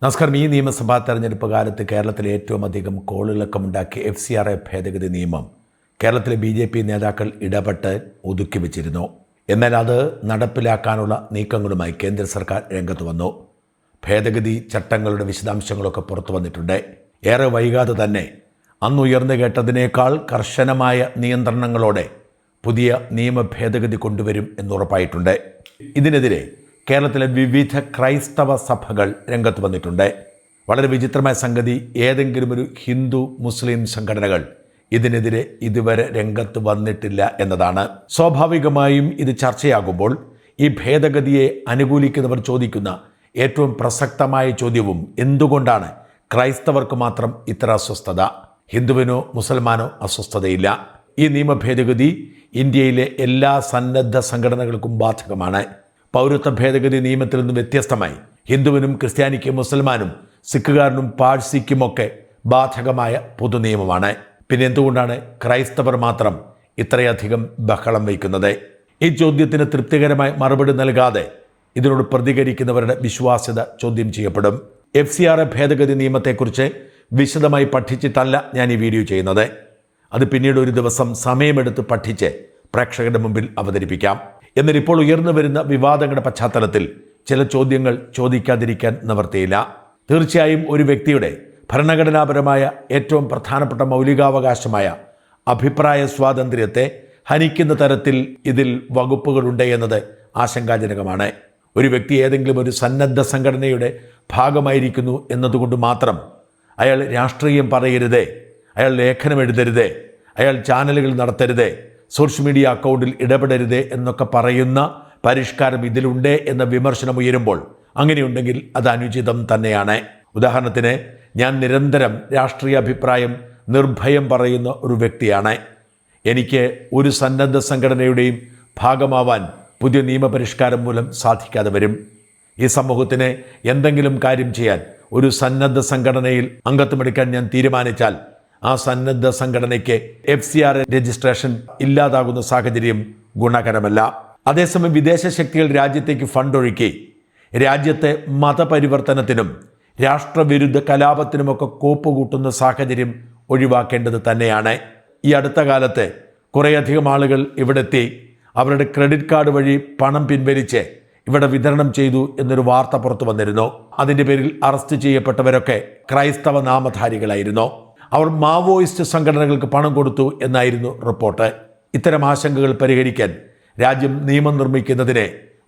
നമസ്കാരം. ഈ നിയമസഭാ തെരഞ്ഞെടുപ്പ് കാലത്ത് കേരളത്തിലെ ഏറ്റവും അധികം കോളിളക്കമുണ്ടാക്കിയ FCRA ഭേദഗതി നിയമം കേരളത്തിലെ BJP നേതാക്കൾ ഇടപെട്ട് ഒതുക്കി വച്ചിരുന്നു. എന്നാൽ അത് നടപ്പിലാക്കാനുള്ള നീക്കങ്ങളുമായി കേന്ദ്ര സർക്കാർ രംഗത്ത് വന്നു. ഭേദഗതി ചട്ടങ്ങളുടെ വിശദാംശങ്ങളൊക്കെ പുറത്തു വന്നിട്ടുണ്ട്. ഏറെ വൈകാതെ തന്നെ അന്ന് ഉയർന്നു കേട്ടതിനേക്കാൾ കർശനമായ നിയന്ത്രണങ്ങളോടെ പുതിയ നിയമ ഭേദഗതി കൊണ്ടുവരും എന്നുറപ്പായിട്ടുണ്ട്. ഇതിനെതിരെ കേരളത്തിലെ വിവിധ ക്രൈസ്തവ സഭകൾ രംഗത്ത് വന്നിട്ടുണ്ട്. വളരെ വിചിത്രമായ സംഗതി, ഏതെങ്കിലും ഒരു ഹിന്ദു മുസ്ലിം സംഘടനകൾ ഇതിനെതിരെ ഇതുവരെ രംഗത്ത് വന്നിട്ടില്ല എന്നതാണ്. സ്വാഭാവികമായും ഇത് ചർച്ചയാകുമ്പോൾ ഈ ഭേദഗതിയെ അനുകൂലിക്കുന്നവർ ചോദിക്കുന്ന ഏറ്റവും പ്രസക്തമായ ചോദ്യവും എന്തുകൊണ്ടാണ് ക്രൈസ്തവർക്ക് മാത്രം ഇത്ര അസ്വസ്ഥത, ഹിന്ദുവിനോ മുസൽമാനോ അസ്വസ്ഥതയില്ല? ഈ നിയമ ഭേദഗതി ഇന്ത്യയിലെ എല്ലാ സന്നദ്ധ സംഘടനകൾക്കും ബാധകമാണ്. പൗരത്വ ഭേദഗതി നിയമത്തിൽ നിന്നും വ്യത്യസ്തമായി ഹിന്ദുവിനും ക്രിസ്ത്യാനിക്കും മുസൽമാനും സിഖുകാരനും പാഴ്സിക്കുമൊക്കെ ബാധകമായ പൊതു നിയമമാണ്. പിന്നെ എന്തുകൊണ്ടാണ് ക്രൈസ്തവർ മാത്രം ഇത്രയധികം ബഹളം വയ്ക്കുന്നത്? ഈ ചോദ്യത്തിന് തൃപ്തികരമായ മറുപടി നൽകാതെ ഇതിനോട് പ്രതികരിക്കുന്നവരുടെ വിശ്വാസ്യത ചോദ്യം ചെയ്യപ്പെടും. FCRA ഭേദഗതി നിയമത്തെക്കുറിച്ച് വിശദമായി പഠിച്ചിട്ടല്ല ഞാൻ ഈ വീഡിയോ ചെയ്യുന്നത്. അത് പിന്നീട് ഒരു ദിവസം സമയമെടുത്ത് പഠിച്ച് പ്രേക്ഷകരുടെ മുമ്പിൽ അവതരിപ്പിക്കാം. എന്നാൽ ഇപ്പോൾ ഉയർന്നു വരുന്ന വിവാദങ്ങളുടെ പശ്ചാത്തലത്തിൽ ചില ചോദ്യങ്ങൾ ചോദിക്കാതിരിക്കാൻ നിവർത്തിയില്ല. തീർച്ചയായും ഒരു വ്യക്തിയുടെ ഭരണഘടനാപരമായ ഏറ്റവും പ്രധാനപ്പെട്ട മൗലികാവകാശമായ അഭിപ്രായ സ്വാതന്ത്ര്യത്തെ ഹനിക്കുന്ന തരത്തിൽ ഇതിൽ വകുപ്പുകളുണ്ട് എന്നത് ആശങ്കാജനകമാണ്. ഒരു വ്യക്തി ഏതെങ്കിലും ഒരു സന്നദ്ധ സംഘടനയുടെ ഭാഗമായിരിക്കുന്നു എന്നതുകൊണ്ട് മാത്രം അയാൾ രാഷ്ട്രീയം പറയരുതേ, അയാൾ ലേഖനം എഴുതരുതേ, അയാൾ ചാനലുകൾ നടത്തരുതേ, സോഷ്യൽ മീഡിയ അക്കൗണ്ടിൽ ഇടപെടരുതേ എന്നൊക്കെ പറയുന്ന പരിഷ്കാരം ഇതിലുണ്ട് എന്ന വിമർശനം ഉയരുമ്പോൾ അങ്ങനെയുണ്ടെങ്കിൽ അത് അനുചിതം തന്നെയാണ്. ഉദാഹരണത്തിന്, ഞാൻ നിരന്തരം രാഷ്ട്രീയ അഭിപ്രായം നിർഭയം പറയുന്ന ഒരു വ്യക്തിയാണ്. എനിക്ക് ഒരു സന്നദ്ധ സംഘടനയുടെയും ഭാഗമാവാൻ പുതിയ നിയമപരിഷ്കാരം മൂലം സാധിക്കാതെ വരും. ഈ സമൂഹത്തിന് എന്തെങ്കിലും കാര്യം ചെയ്യാൻ ഒരു സന്നദ്ധ സംഘടനയിൽ അംഗത്വമെടുക്കാൻ ഞാൻ തീരുമാനിച്ചാൽ ആ സന്നദ്ധ സംഘടനയ്ക്ക് FCRA രജിസ്ട്രേഷൻ ഇല്ലാതാകുന്ന സാഹചര്യം ഗുണകരമല്ല. അതേസമയം വിദേശ ശക്തികൾ രാജ്യത്തേക്ക് ഫണ്ടൊഴുക്കി രാജ്യത്തെ മതപരിവർത്തനത്തിനും രാഷ്ട്രവിരുദ്ധ കലാപത്തിനുമൊക്കെ കോപ്പുകൂട്ടുന്ന സാഹചര്യം ഒഴിവാക്കേണ്ടത് തന്നെയാണ്. ഈ അടുത്ത കാലത്ത് കുറേയധികം ആളുകൾ ഇവിടെത്തി അവരുടെ ക്രെഡിറ്റ് കാർഡ് വഴി പണം പിൻവലിച്ച് ഇവിടെ വിതരണം ചെയ്തു എന്നൊരു വാർത്ത പുറത്തു വന്നിരുന്നു. അതിൻ്റെ പേരിൽ അറസ്റ്റ് ചെയ്യപ്പെട്ടവരൊക്കെ ക്രൈസ്തവ നാമധാരികളായിരുന്നു. അവർ മാവോയിസ്റ്റ് സംഘടനകൾക്ക് പണം കൊടുത്തു എന്നായിരുന്നു റിപ്പോർട്ട്. ഇത്തരം ആശങ്കകൾ പരിഹരിക്കാൻ രാജ്യം നിയമം നിർമ്മിക്കുന്നതിനെ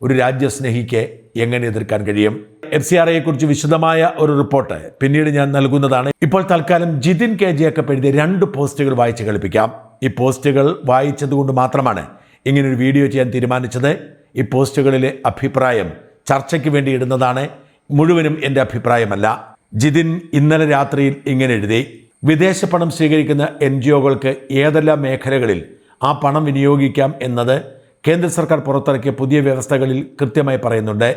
ഒരു രാജ്യസ്നേഹിക്ക് എങ്ങനെ എതിർക്കാൻ കഴിയും? FCRAയെക്കുറിച്ച് വിശദമായ ഒരു റിപ്പോർട്ട് പിന്നീട് ഞാൻ നൽകുന്നതാണ്. ഇപ്പോൾ തൽക്കാലം ജിതിൻ K ജേക്കബ് എഴുതിയ 2 പോസ്റ്റുകൾ വായിച്ച് കളിപ്പിക്കാം. ഈ പോസ്റ്റുകൾ വായിച്ചതുകൊണ്ട് മാത്രമാണ് ഇങ്ങനൊരു വീഡിയോ ചെയ്യാൻ തീരുമാനിച്ചത്. ഈ പോസ്റ്റുകളിലെ അഭിപ്രായം ചർച്ചയ്ക്ക് വേണ്ടി ഇടുന്നതാണ്, മുഴുവനും എൻ്റെ അഭിപ്രായമല്ല. ജിതിൻ ഇന്നലെ രാത്രിയിൽ ഇങ്ങനെ എഴുതി: വിദേശ പണം സ്വീകരിക്കുന്ന NGOകൾക്ക് ഏതെല്ലാം മേഖലകളിൽ ആ പണം വിനിയോഗിക്കാം എന്നത് കേന്ദ്ര സർക്കാർ പുറത്തിറക്കിയ പുതിയ വ്യവസ്ഥകളിൽ കൃത്യമായി പറയുന്നുണ്ട്.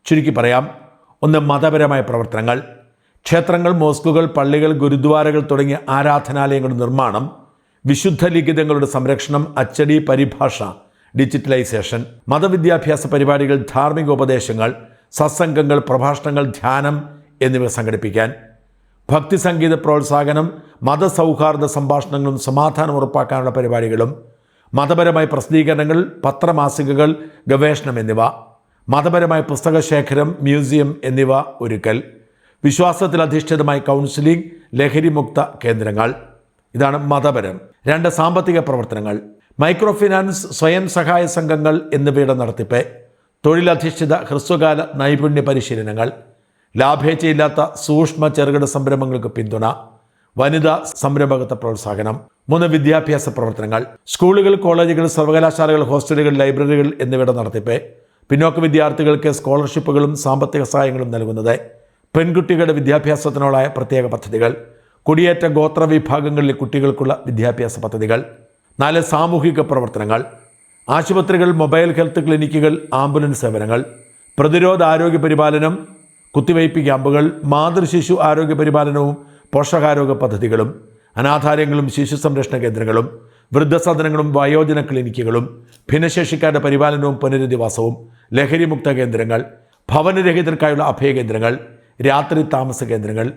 ചുരുക്കി പറയാം, 1, മതപരമായ പ്രവർത്തനങ്ങൾ, ക്ഷേത്രങ്ങൾ, മോസ്കുകൾ, പള്ളികൾ, ഗുരുദ്വാരകൾ തുടങ്ങിയ ആരാധനാലയങ്ങളുടെ നിർമ്മാണം, വിശുദ്ധ ലിഖിതങ്ങളുടെ സംരക്ഷണം, അച്ചടി, പരിഭാഷ, ഡിജിറ്റലൈസേഷൻ, മതവിദ്യാഭ്യാസ പരിപാടികൾ, ധാർമ്മിക ഉപദേശങ്ങൾ, സത്സംഗങ്ങൾ, പ്രഭാഷണങ്ങൾ, ധ്യാനം എന്നിവ സംഘടിപ്പിക്കാൻ, ഭക്തി സംഗീത പ്രോത്സാഹനം, മതസൗഹാർദ്ദ സംഭാഷണങ്ങളും സമാധാനം ഉറപ്പാക്കാനുള്ള പരിപാടികളും, മതപരമായ പ്രസിദ്ധീകരണങ്ങൾ, പത്രമാസികകൾ, ഗവേഷണം എന്നിവ, മതപരമായ പുസ്തകശേഖരം, മ്യൂസിയം എന്നിവ ഒരുക്കൽ, വിശ്വാസത്തിൽ അധിഷ്ഠിതമായ കൗൺസിലിംഗ്, ലഹരിമുക്ത കേന്ദ്രങ്ങൾ. ഇതാണ് മതപരം. 2, സാമ്പത്തിക പ്രവർത്തനങ്ങൾ, മൈക്രോ ഫിനാൻസ്, സ്വയം സഹായ സംഘങ്ങൾ എന്നിവയുടെ നടത്തിപ്പ്, തൊഴിലധിഷ്ഠിത ഹ്രസ്വകാല നൈപുണ്യ പരിശീലനങ്ങൾ, ലാഭേച്ഛയില്ലാത്ത സൂക്ഷ്മ ചെറുകിട സംരംഭങ്ങൾക്ക് പിന്തുണ, വനിതാ സംരംഭകത്വ പ്രോത്സാഹനം. 3, വിദ്യാഭ്യാസ പ്രവർത്തനങ്ങൾ, സ്കൂളുകൾ, കോളേജുകൾ, സർവകലാശാലകൾ, ഹോസ്റ്റലുകൾ, ലൈബ്രറികൾ എന്നിവയുടെ നടത്തിപ്പ്, പിന്നോക്ക വിദ്യാർത്ഥികൾക്ക് സ്കോളർഷിപ്പുകളും സാമ്പത്തിക സഹായങ്ങളും നൽകുന്നത്, പെൺകുട്ടികളുടെ വിദ്യാഭ്യാസത്തിനുള്ള പ്രത്യേക പദ്ധതികൾ, കുടിയേറ്റ ഗോത്ര വിഭാഗങ്ങളിലെ കുട്ടികൾക്കുള്ള വിദ്യാഭ്യാസ പദ്ധതികൾ. 4, സാമൂഹിക പ്രവർത്തനങ്ങൾ, ആശുപത്രികൾ, മൊബൈൽ ഹെൽത്ത് ക്ലിനിക്കുകൾ, ആംബുലൻസ് സേവനങ്ങൾ, പ്രതിരോധ ആരോഗ്യ പരിപാലനം, കുത്തിവയ്പ് ക്യാമ്പുകൾ, മാതൃശിശു ആരോഗ്യ പരിപാലനവും പോഷകാരോഗ്യ പദ്ധതികളും, അനാഥാലയങ്ങളും ശിശു സംരക്ഷണ കേന്ദ്രങ്ങളും, വൃദ്ധസദനങ്ങളും വയോജന ക്ലിനിക്കുകളും, ഭിന്നശേഷിക്കാരുടെ പരിപാലനവും പുനരധിവാസവും, ലഹരിമുക്ത കേന്ദ്രങ്ങൾ, ഭവനരഹിതർക്കായുള്ള അഭയകേന്ദ്രങ്ങൾ, രാത്രി താമസ കേന്ദ്രങ്ങൾ.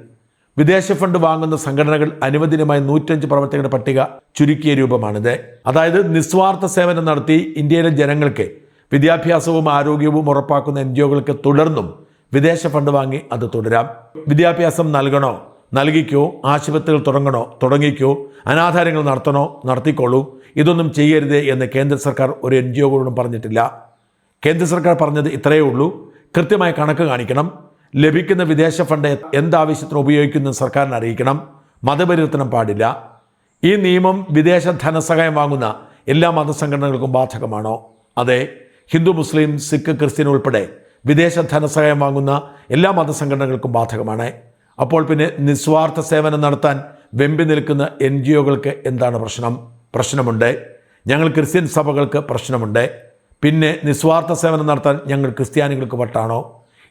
വിദേശ ഫണ്ട് വാങ്ങുന്ന സംഘടനകൾ അനുവദനീയമായ 105 പ്രവർത്തകരുടെ പട്ടിക ചുരുക്കിയ രൂപമാണിത്. അതായത് നിസ്വാർത്ഥ സേവനം നടത്തി ഇന്ത്യയിലെ ജനങ്ങൾക്ക് വിദ്യാഭ്യാസവും ആരോഗ്യവും ഉറപ്പാക്കുന്ന NGOകൾക്ക് തുടർന്നും വിദേശ ഫണ്ട് വാങ്ങി അത് തുടരാം. വിദ്യാഭ്യാസം നൽകണോ നൽകിക്കോ, ആശുപത്രികൾ തുടങ്ങണോ തുടങ്ങിക്കോ, അനാഥാലയങ്ങൾ നടത്തണോ നടത്തിക്കോളൂ, ഇതൊന്നും ചെയ്യരുത് എന്ന് കേന്ദ്ര സർക്കാർ ഒരു NGOകളോടും പറഞ്ഞിട്ടില്ല. കേന്ദ്ര സർക്കാർ പറഞ്ഞത് ഇത്രയേ ഉള്ളൂ: കൃത്യമായ കണക്ക് കാണിക്കണം, ലഭിക്കുന്ന വിദേശ ഫണ്ട് എന്താവശ്യത്തിന് ഉപയോഗിക്കുന്നു സർക്കാരിനെ അറിയിക്കണം, മതപരിവർത്തനം പാടില്ല. ഈ നിയമം വിദേശ ധനസഹായം വാങ്ങുന്ന എല്ലാ മതസംഘടനകൾക്കും ബാധകമാണോ? അതെ, ഹിന്ദു, മുസ്ലിം, സിഖ്, ക്രിസ്ത്യൻ ഉൾപ്പെടെ വിദേശ ധനസഹായം വാങ്ങുന്ന എല്ലാ മതസംഘടനകൾക്കും ബാധകമാണ്. അപ്പോൾ പിന്നെ നിസ്വാർത്ഥ സേവനം നടത്താൻ വെമ്പി നിൽക്കുന്ന NGOകൾക്ക് എന്താണ് പ്രശ്നം? പ്രശ്നമുണ്ട്. ഞങ്ങൾ ക്രിസ്ത്യൻ സഭകൾക്ക് പ്രശ്നമുണ്ട്. പിന്നെ നിസ്വാർത്ഥ സേവനം നടത്താൻ ഞങ്ങൾ ക്രിസ്ത്യാനികൾക്ക് വട്ടാണോ?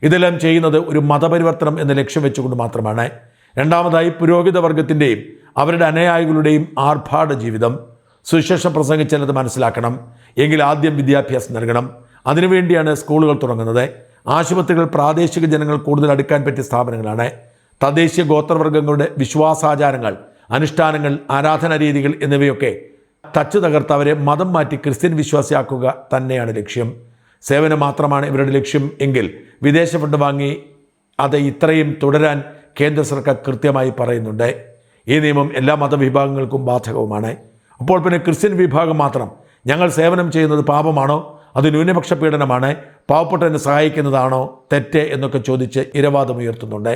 ഇതെല്ലാം ചെയ്യുന്നത് ഒരു മതപരിവർത്തനം എന്ന ലക്ഷ്യം വെച്ചുകൊണ്ട് മാത്രമാണ്. രണ്ടാമതായി, പുരോഹിത വർഗത്തിൻ്റെയും അവരുടെ അനുയായികളുടെയും ആർഭാട ജീവിതം. സുവിശേഷം പ്രസംഗിച്ചത് മനസ്സിലാക്കണം എങ്കിൽ ആദ്യം വിദ്യാഭ്യാസം നൽകണം. അതിനുവേണ്ടിയാണ് സ്കൂളുകൾ തുടങ്ങുന്നത്. ആശുപത്രികൾ പ്രാദേശിക ജനങ്ങൾ കൂടുതൽ അടുക്കാൻ പറ്റിയ സ്ഥാപനങ്ങളാണ്. തദ്ദേശീയ ഗോത്രവർഗ്ഗങ്ങളുടെ വിശ്വാസാചാരങ്ങൾ, അനുഷ്ഠാനങ്ങൾ, ആരാധനാ രീതികൾ എന്നിവയൊക്കെ തച്ചു തകർത്ത് അവരെ മതം മാറ്റി ക്രിസ്ത്യൻ വിശ്വാസിയാക്കുക തന്നെയാണ് ലക്ഷ്യം. സേവനം മാത്രമാണ് ഇവരുടെ ലക്ഷ്യം എങ്കിൽ വിദേശ ഫണ്ട് വാങ്ങി അത് ഇത്രയും തുടരാൻ കേന്ദ്ര സർക്കാർ കൃത്യമായി പറയുന്നുണ്ട്. ഈ നിയമം എല്ലാ മതവിഭാഗങ്ങൾക്കും ബാധകവുമാണ്. അപ്പോൾ പിന്നെ ക്രിസ്ത്യൻ വിഭാഗം മാത്രം ഞങ്ങൾ സേവനം ചെയ്യുന്നത് പാപമാണോ? അത് ന്യൂനപക്ഷ പീഡനമാണ്, പാവപ്പെട്ടവനെ സഹായിക്കുന്നതാണോ തെറ്റ് എന്നൊക്കെ ചോദിച്ച് ഇരവാദം ഉയർത്തുന്നുണ്ട്.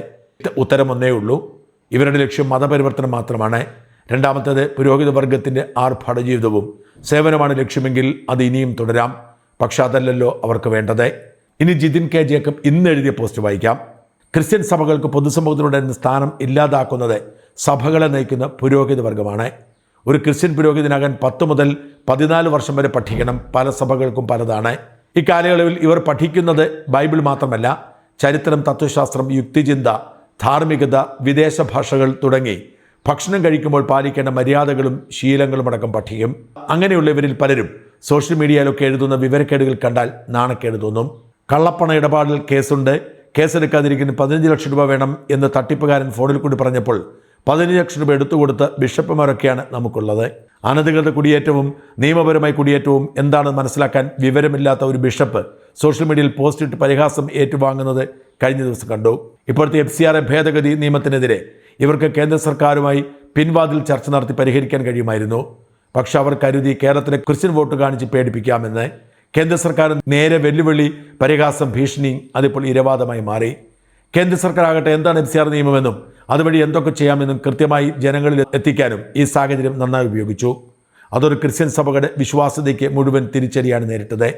ഉത്തരം ഒന്നേ ഉള്ളൂ: ഇവരുടെ ലക്ഷ്യം മതപരിവർത്തനം മാത്രമാണ്. രണ്ടാമത്തേത്, പുരോഹിത വർഗത്തിൻ്റെ ആർഭാട ജീവിതവും സേവനമാണ് ലക്ഷ്യമെങ്കിൽ അത് ഇനിയും തുടരാം. പക്ഷെ അതല്ലല്ലോ അവർക്ക് വേണ്ടത്. ഇനി ജിതിൻ കെ ജേക്കബ് ഇന്ന് എഴുതിയ പോസ്റ്റ് വായിക്കാം. ക്രിസ്ത്യൻ സഭകൾക്ക് പൊതുസമൂഹത്തിലൂടെ സ്ഥാനം ഇല്ലാതാക്കുന്നത് സഭകളെ നയിക്കുന്ന പുരോഹിത വർഗമാണ്. ഒരു ക്രിസ്ത്യൻ പുരോഹിതനാകാൻ 10 മുതൽ 14 വർഷം വരെ പഠിക്കണം. പല സഭകൾക്കും പലതാണ്. ഇക്കാലയളവിൽ ഇവർ പഠിക്കുന്നത് ബൈബിൾ മാത്രമല്ല, ചരിത്രം, തത്വശാസ്ത്രം, യുക്തിചിന്ത, ധാർമ്മികത, വിദേശ ഭാഷകൾ തുടങ്ങി ഭക്ഷണം കഴിക്കുമ്പോൾ പാലിക്കേണ്ട മര്യാദകളും ശീലങ്ങളും അടക്കം പഠിക്കും. അങ്ങനെയുള്ളവരിൽ പലരും സോഷ്യൽ മീഡിയയിലൊക്കെ എഴുതുന്ന വിവരക്കേടുകൾ കണ്ടാൽ നാണക്കേട് തോന്നും. കള്ളപ്പണ ഇടപാടിൽ കേസുണ്ട്, കേസെടുക്കാതിരിക്കുന്ന 15 ലക്ഷം രൂപ വേണം എന്ന് തട്ടിപ്പുകാരൻ ഫോണിൽ കൂടി പറഞ്ഞപ്പോൾ 15 ലക്ഷം രൂപ എടുത്തുകൊടുത്ത ബിഷപ്പുമാരൊക്കെയാണ് നമുക്കുള്ളത്. അനധികൃത കുടിയേറ്റവും നിയമപരമായ കുടിയേറ്റവും എന്താണെന്ന് മനസ്സിലാക്കാൻ വിവരമില്ലാത്ത ഒരു ബിഷപ്പ് സോഷ്യൽ മീഡിയയിൽ പോസ്റ്റിട്ട് പരിഹാസം ഏറ്റുവാങ്ങുന്നത് കഴിഞ്ഞ ദിവസം കണ്ടു. ഇപ്പോഴത്തെ FCRA ഭേദഗതി നിയമത്തിനെതിരെ ഇവർക്ക് കേന്ദ്ര സർക്കാരുമായി പിൻവാതിൽ ചർച്ച നടത്തി പരിഹരിക്കാൻ കഴിയുമായിരുന്നു. പക്ഷെ അവർ കരുതി കേരളത്തിലെ ക്രിസ്ത്യൻ വോട്ട് കാണിച്ച് പേടിപ്പിക്കാമെന്ന്. കേന്ദ്ര സർക്കാർ നേരെ വെല്ലുവിളി, പരിഹാസം, ഭീഷണി അതിപ്പോൾ ഇരവാദമായി മാറി. കേന്ദ്ര സർക്കാർ ആകട്ടെ എന്താണ് FCRA നിയമമെന്നും അതുവഴി എന്തൊക്കെ ചെയ്യാമെന്നും കൃത്യമായി ജനങ്ങളിൽ എത്തിക്കാനും ഈ സാഹചര്യം നന്നായി ഉപയോഗിച്ചു. അതൊരു ക്രിസ്ത്യൻ സഭകളുടെ വിശ്വാസ്യതയ്ക്ക് മുഴുവൻ തിരിച്ചടിയാണ് നേരിട്ടത്.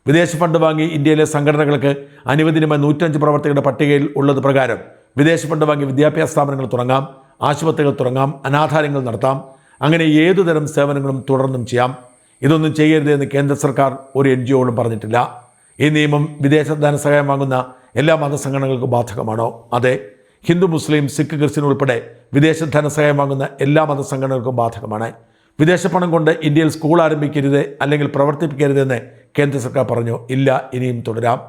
വിദേശ ഫണ്ട് വാങ്ങി ഇന്ത്യയിലെ സംഘടനകൾക്ക് അനുവദനീയമായ 105 പ്രവർത്തകരുടെ പട്ടികയിൽ ഉള്ളത് പ്രകാരം വിദേശ ഫണ്ട് വാങ്ങി വിദ്യാഭ്യാസ സ്ഥാപനങ്ങൾ തുടങ്ങാം, ആശുപത്രികൾ തുടങ്ങാം, അനാഥാലയങ്ങൾ നടത്താം. അങ്ങനെ ഏതുതരം സേവനങ്ങളും തുടർന്നും ചെയ്യാം. ഇതൊന്നും ചെയ്യരുത് എന്ന് കേന്ദ്ര സർക്കാർ ഒരു NGOകളും പറഞ്ഞിട്ടില്ല. ഈ നിയമം വിദേശ ധനസഹായം വാങ്ങുന്ന എല്ലാ മതസംഘടനകൾക്കും ബാധകമാണോ? അതെ, ഹിന്ദു, മുസ്ലിം, സിഖ്, ക്രിസ്ത്യൻ ഉൾപ്പെടെ വിദേശ ധനസഹായം വാങ്ങുന്ന എല്ലാ മതസംഘടനകൾക്കും ബാധകമാണ്. വിദേശ പണം കൊണ്ട് ഇന്ത്യയിൽ സ്കൂൾ ആരംഭിക്കരുത് അല്ലെങ്കിൽ പ്രവർത്തിപ്പിക്കരുതെന്ന് കേന്ദ്ര സർക്കാർ പറഞ്ഞു. ഇല്ല, ഇനിയും തുടരാം.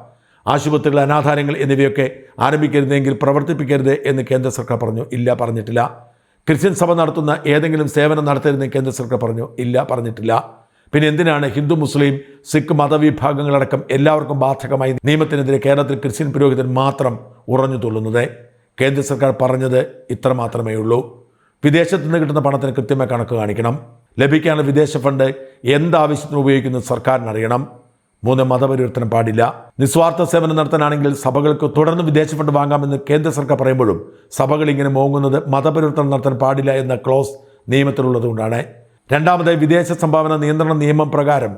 ആശുപത്രികൾ, അനാഥാലയങ്ങൾ എന്നിവയൊക്കെ ആരംഭിക്കരുതെങ്കിൽ പ്രവർത്തിപ്പിക്കരുത് എന്ന് കേന്ദ്ര സർക്കാർ പറഞ്ഞു. ഇല്ല, പറഞ്ഞിട്ടില്ല. ക്രിസ്ത്യൻ സഭ നടത്തുന്ന ഏതെങ്കിലും സേവനം നടത്തരുതെന്ന് കേന്ദ്ര സർക്കാർ പറഞ്ഞു. ഇല്ല, പറഞ്ഞിട്ടില്ല. പിന്നെ എന്തിനാണ് ഹിന്ദു, മുസ്ലിം, സിഖ് മതവിഭാഗങ്ങളടക്കം എല്ലാവർക്കും ബാധകമായി നിയമത്തിനെതിരെ കേരളത്തിൽ ക്രിസ്ത്യൻ പുരോഹിതൻ മാത്രം ഉറഞ്ഞു തുള്ളുന്നത്? കേന്ദ്ര സർക്കാർ പറഞ്ഞത് ഇത്ര മാത്രമേ ഉള്ളൂ: വിദേശത്തു നിന്ന് കിട്ടുന്ന പണത്തിന് കൃത്യമായ കണക്ക് കാണിക്കണം. ലഭിക്കാനുള്ള വിദേശ ഫണ്ട് എന്താവശ്യത്തിന് ഉപയോഗിക്കുന്നത് സർക്കാരിനറിയണം. 3, മതപരിവർത്തനം പാടില്ല. നിസ്വാർത്ഥ സേവനം നടത്താനാണെങ്കിൽ സഭകൾക്ക് തുടർന്ന് വിദേശ ഫണ്ട് വാങ്ങാമെന്ന് കേന്ദ്ര സർക്കാർ പറയുമ്പോഴും സഭകൾ ഇങ്ങനെ മോങ്ങുന്നത് മതപരിവർത്തനം നടത്താൻ പാടില്ല എന്ന ക്ലോസ് നിയമത്തിലുള്ളതുകൊണ്ടാണ്. രണ്ടാമതായി, വിദേശ സംഭാവന നിയന്ത്രണ നിയമം പ്രകാരം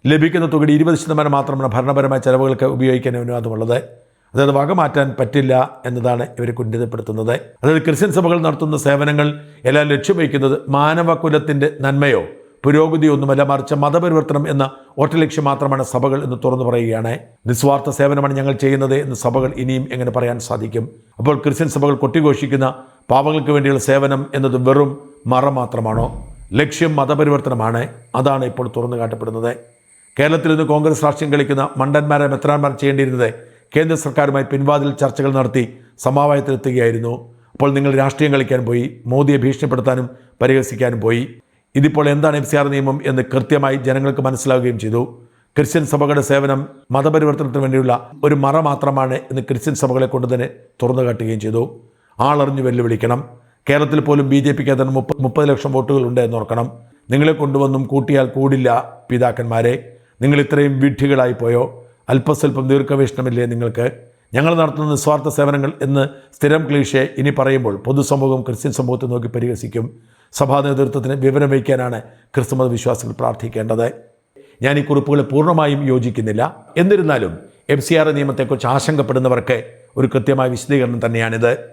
ലഭിക്കുന്ന തുകയുടെ 20% മാത്രമാണ് ഭരണപരമായ ചെലവുകൾക്ക് ഉപയോഗിക്കാൻ അനുവാദമുള്ളത്. അതായത് വക മാറ്റാൻ പറ്റില്ല എന്നതാണ് ഇവരെ കുണ്ഠിതപ്പെടുത്തുന്നത്. അതായത് ക്രിസ്ത്യൻ സഭകൾ നടത്തുന്ന സേവനങ്ങൾ എല്ലാം ലക്ഷ്യം വയ്ക്കുന്നത് മാനവകുലത്തിൻ്റെ നന്മയോ പുരോഗതിയൊന്നുമല്ല, മറിച്ച് മതപരിവർത്തനം എന്ന ഒറ്റ ലക്ഷ്യം മാത്രമാണ് സഭകൾ എന്ന് തുറന്നു പറയുകയാണ്. നിസ്വാർത്ഥ സേവനമാണ് ഞങ്ങൾ ചെയ്യുന്നത് എന്ന് സഭകൾ ഇനിയും എങ്ങനെ പറയാൻ സാധിക്കും? അപ്പോൾ ക്രിസ്ത്യൻ സഭകൾ കൊട്ടിഘോഷിക്കുന്ന പാവങ്ങൾക്ക് വേണ്ടിയുള്ള സേവനം എന്നത് വെറും മറ മാത്രമാണോ? ലക്ഷ്യം മതപരിവർത്തനമാണ്. അതാണ് ഇപ്പോൾ തുറന്നു കാട്ടപ്പെടുന്നത്. കേരളത്തിൽ നിന്ന് കോൺഗ്രസ് രാഷ്ട്രീയം കളിക്കുന്ന മണ്ടന്മാരെ മെത്രാന്മാർ ചെയ്യേണ്ടിയിരുന്നത് കേന്ദ്ര സർക്കാരുമായി പിൻവാതിൽ ചർച്ചകൾ നടത്തി സമവായത്തിലെത്തുകയായിരുന്നു. അപ്പോൾ നിങ്ങൾ രാഷ്ട്രീയം കളിക്കാൻ പോയി, മോദിയെ ഭീഷണിപ്പെടുത്താനും പരിഹസിക്കാനും പോയി. ഇതിപ്പോൾ എന്താണ് FCR നിയമം എന്ന് കൃത്യമായി ജനങ്ങൾക്ക് മനസ്സിലാവുകയും ചെയ്തു. ക്രിസ്ത്യൻ സഭകളുടെ സേവനം മതപരിവർത്തനത്തിന് വേണ്ടിയുള്ള ഒരു മറ മാത്രമാണ് എന്ന് ക്രിസ്ത്യൻ സഭകളെ കൊണ്ട് തന്നെ തുറന്നു കാട്ടുകയും ചെയ്തു. ആളറിഞ്ഞു വെല്ലുവിളിക്കണം. കേരളത്തിൽ പോലും BJPക്ക് അതിന് 30 ലക്ഷം വോട്ടുകളുണ്ട് എന്നോർക്കണം. നിങ്ങളെ കൊണ്ടുവന്നും കൂട്ടിയാൽ കൂടില്ല പിതാക്കന്മാരെ. നിങ്ങൾ ഇത്രയും വിഡ്ഢികളായി പോയോ? അല്പസ്വല്പം ദീർഘവീക്ഷണമില്ലേ നിങ്ങൾക്ക്? ഞങ്ങൾ നടത്തുന്ന നിസ്വാർത്ഥ സേവനങ്ങൾ എന്ന് സ്ഥിരം ക്ലീഷേ ഇനി പറയുമ്പോൾ പൊതുസമൂഹം ക്രിസ്ത്യൻ സമൂഹത്തെ നോക്കി പരിഹസിക്കും. സഭാ നേതൃത്വത്തിന് വിവരം വയ്ക്കാനാണ് ക്രിസ്തുമത വിശ്വാസികൾ പ്രാർത്ഥിക്കേണ്ടത്. ഞാൻ ഈ കുറിപ്പുകളെ പൂർണ്ണമായും യോജിക്കുന്നില്ല. എന്നിരുന്നാലും FCR നിയമത്തെക്കുറിച്ച് ആശങ്കപ്പെടുന്നവർക്ക് ഒരു കൃത്യമായ വിശദീകരണം തന്നെയാണിത്.